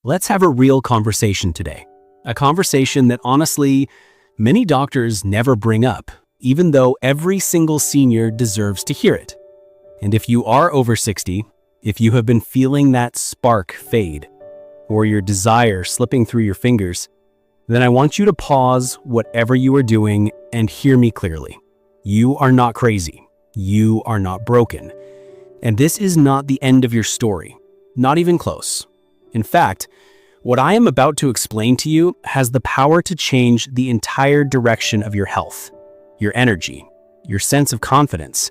Let's have a real conversation today. A conversation that honestly, many doctors never bring up, even though every single senior deserves to hear it. And if you are over 60, if you have been feeling that spark fade, or your desire slipping through your fingers, then I want you to pause whatever you are doing and hear me clearly. You are not crazy. You are not broken. And this is not the end of your story. Not even close. In fact, what I am about to explain to you has the power to change the entire direction of your health, your energy, your sense of confidence,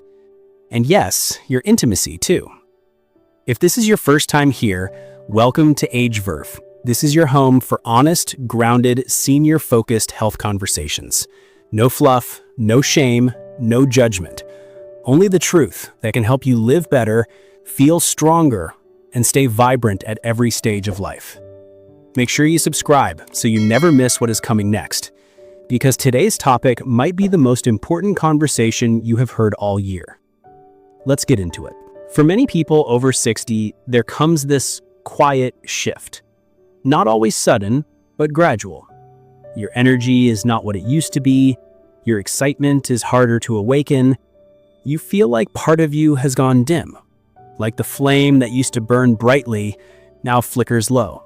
and yes, your intimacy too. If this is your first time here, welcome to Verve. This is your home for honest, grounded, senior-focused health conversations. No fluff, no shame, no judgment. Only the truth that can help you live better, feel stronger, and stay vibrant at every stage of life. Make sure you subscribe so you never miss what is coming next, because today's topic might be the most important conversation you have heard all year. Let's get into it. For many people over 60, there comes this quiet shift. Not always sudden, but gradual. Your energy is not what it used to be. Your excitement is harder to awaken. You feel like part of you has gone dim. Like the flame that used to burn brightly now flickers low.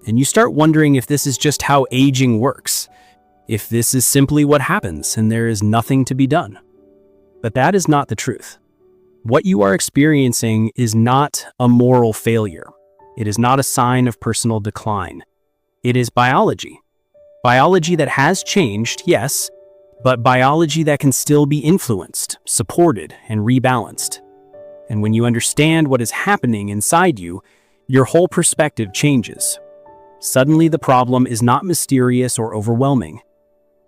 And you start wondering if this is just how aging works, if this is simply what happens and there is nothing to be done. But that is not the truth. What you are experiencing is not a moral failure. It is not a sign of personal decline. It is biology. Biology that has changed, yes, but biology that can still be influenced, supported, and rebalanced. And when you understand what is happening inside you, your whole perspective changes. Suddenly the problem is not mysterious or overwhelming.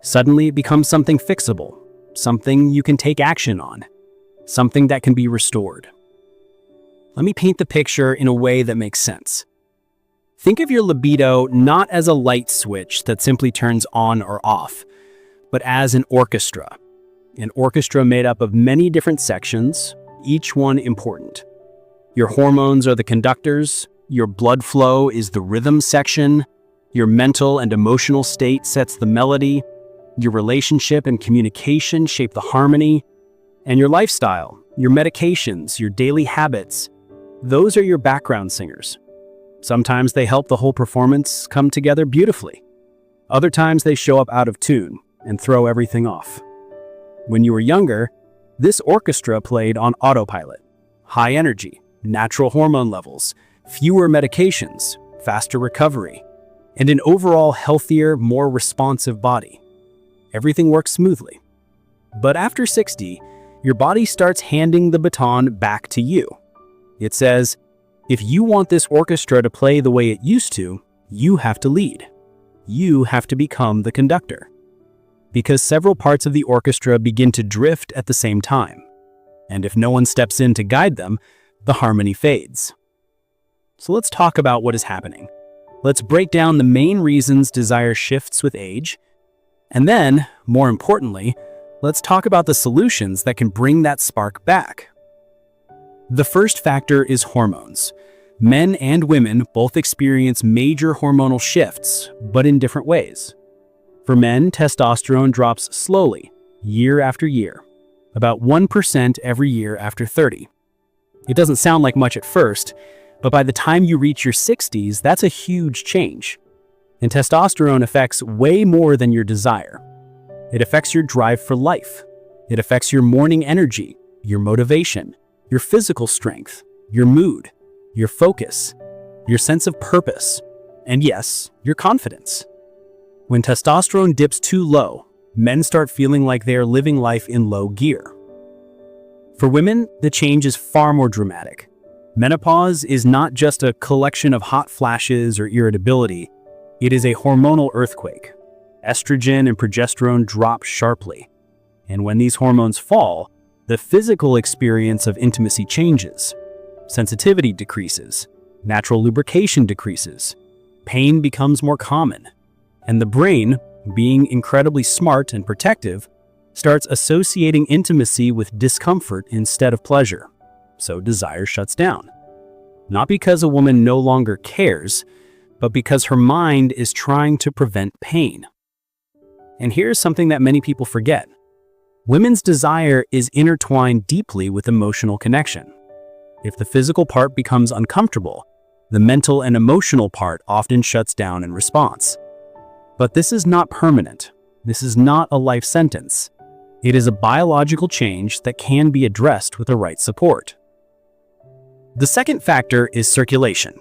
Suddenly it becomes something fixable, something you can take action on, something that can be restored. Let me paint the picture in a way that makes sense. Think of your libido not as a light switch that simply turns on or off, but as an orchestra. An orchestra made up of many different sections, each one important. Your hormones are the conductors, your blood flow is the rhythm section, your mental and emotional state sets the melody, your relationship and communication shape the harmony, and your lifestyle, your medications, your daily habits, those are your background singers. Sometimes they help the whole performance come together beautifully. Other times they show up out of tune and throw everything off. When you were younger, this orchestra played on autopilot. High energy, natural hormone levels, fewer medications, faster recovery, and an overall healthier, more responsive body. Everything works smoothly. But after 60, your body starts handing the baton back to you. It says, if you want this orchestra to play the way it used to, you have to lead. You have to become the conductor. Because several parts of the orchestra begin to drift at the same time. And if no one steps in to guide them, the harmony fades. So let's talk about what is happening. Let's break down the main reasons desire shifts with age. And then, more importantly, let's talk about the solutions that can bring that spark back. The first factor is hormones. Men and women both experience major hormonal shifts, but in different ways. For men, testosterone drops slowly, year after year, about 1% every year after 30. It doesn't sound like much at first, but by the time you reach your 60s, that's a huge change. And testosterone affects way more than your desire. It affects your drive for life. It affects your morning energy, your motivation, your physical strength, your mood, your focus, your sense of purpose, and yes, your confidence. When testosterone dips too low, men start feeling like they are living life in low gear. For women, the change is far more dramatic. Menopause is not just a collection of hot flashes or irritability, it is a hormonal earthquake. Estrogen and progesterone drop sharply. And when these hormones fall, the physical experience of intimacy changes. Sensitivity decreases, natural lubrication decreases, pain becomes more common, and the brain, being incredibly smart and protective, starts associating intimacy with discomfort instead of pleasure. So desire shuts down. Not because a woman no longer cares, but because her mind is trying to prevent pain. And here's something that many people forget. Women's desire is intertwined deeply with emotional connection. If the physical part becomes uncomfortable, the mental and emotional part often shuts down in response. But this is not permanent. This is not a life sentence. It is a biological change that can be addressed with the right support. The second factor is circulation.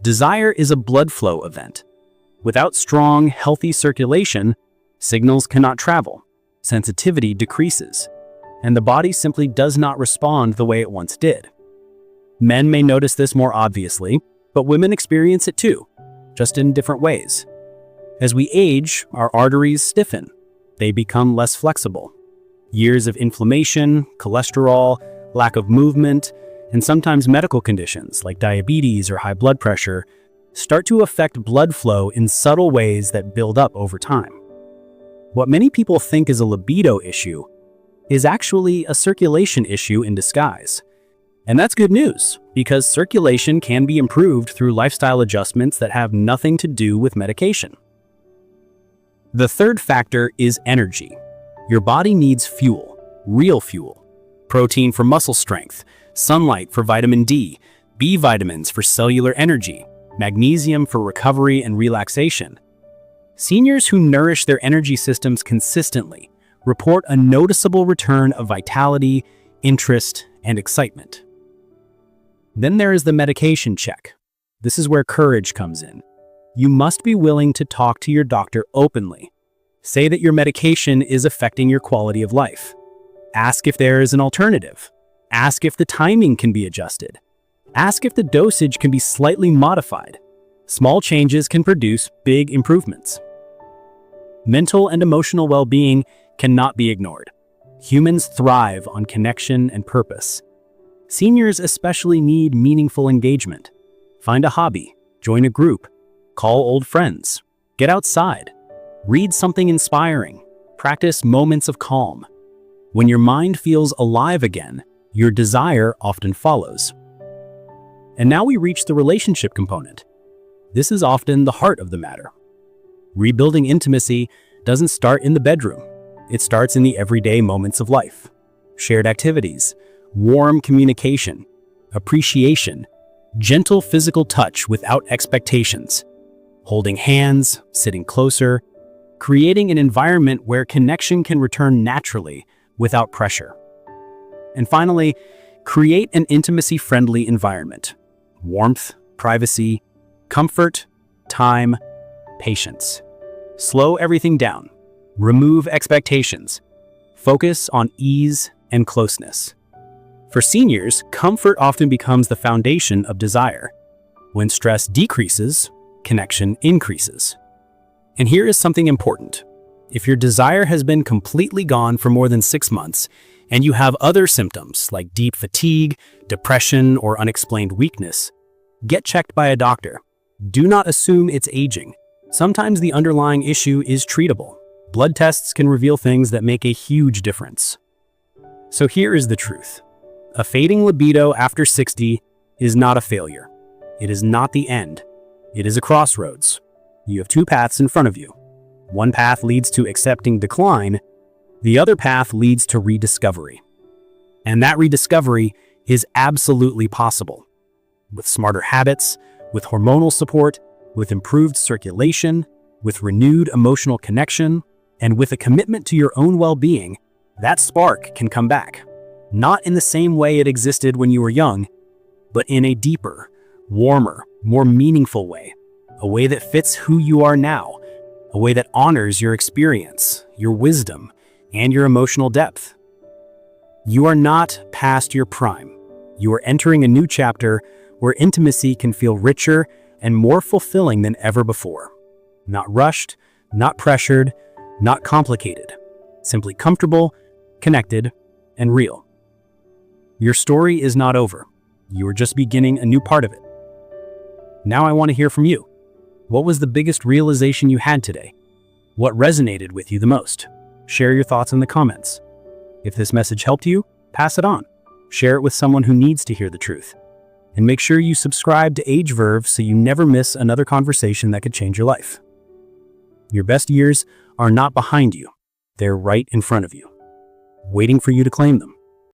Desire is a blood flow event. Without strong, healthy circulation, signals cannot travel, sensitivity decreases, and the body simply does not respond the way it once did. Men may notice this more obviously, but women experience it too, just in different ways. As we age, our arteries stiffen. They become less flexible. Years of inflammation, cholesterol, lack of movement, and sometimes medical conditions like diabetes or high blood pressure start to affect blood flow in subtle ways that build up over time. What many people think is a libido issue is actually a circulation issue in disguise. And that's good news, because circulation can be improved through lifestyle adjustments that have nothing to do with medication. The third factor is energy. Your body needs fuel, real fuel. Protein for muscle strength, sunlight for vitamin D, B vitamins for cellular energy, magnesium for recovery and relaxation. Seniors who nourish their energy systems consistently report a noticeable return of vitality, interest, and excitement. Then there is the medication check. This is where courage comes in. You must be willing to talk to your doctor openly. Say that your medication is affecting your quality of life. Ask if there is an alternative. Ask if the timing can be adjusted. Ask if the dosage can be slightly modified. Small changes can produce big improvements. Mental and emotional well-being cannot be ignored. Humans thrive on connection and purpose. Seniors especially need meaningful engagement. Find a hobby, join a group, call old friends, get outside, read something inspiring, practice moments of calm. When your mind feels alive again, your desire often follows. And now we reach the relationship component. This is often the heart of the matter. Rebuilding intimacy doesn't start in the bedroom. It starts in the everyday moments of life. Shared activities, warm communication, appreciation, gentle physical touch without expectations, holding hands, sitting closer, creating an environment where connection can return naturally without pressure. And finally, create an intimacy-friendly environment. Warmth, privacy, comfort, time, patience. Slow everything down. Remove expectations. Focus on ease and closeness. For seniors, comfort often becomes the foundation of desire. When stress decreases, connection increases. And here is something important. If your desire has been completely gone for more than 6 months, and you have other symptoms like deep fatigue, depression, or unexplained weakness, get checked by a doctor. Do not assume it's aging. Sometimes the underlying issue is treatable. Blood tests can reveal things that make a huge difference. So here is the truth. A fading libido after 60 is not a failure. It is not the end. It is a crossroads. You have 2 paths in front of you. One path leads to accepting decline. The other path leads to rediscovery. And that rediscovery is absolutely possible. With smarter habits, with hormonal support, with improved circulation, with renewed emotional connection, and with a commitment to your own well-being, that spark can come back. Not in the same way it existed when you were young, but in a deeper, warmer, more meaningful way. A way that fits who you are now. A way that honors your experience, your wisdom, and your emotional depth. You are not past your prime. You are entering a new chapter where intimacy can feel richer and more fulfilling than ever before. Not rushed, not pressured, not complicated. Simply comfortable, connected, and real. Your story is not over. You are just beginning a new part of it. Now I want to hear from you. What was the biggest realization you had today? What resonated with you the most? Share your thoughts in the comments. If this message helped you, pass it on. Share it with someone who needs to hear the truth. And make sure you subscribe to Verve so you never miss another conversation that could change your life. Your best years are not behind you. They're right in front of you, waiting for you to claim them.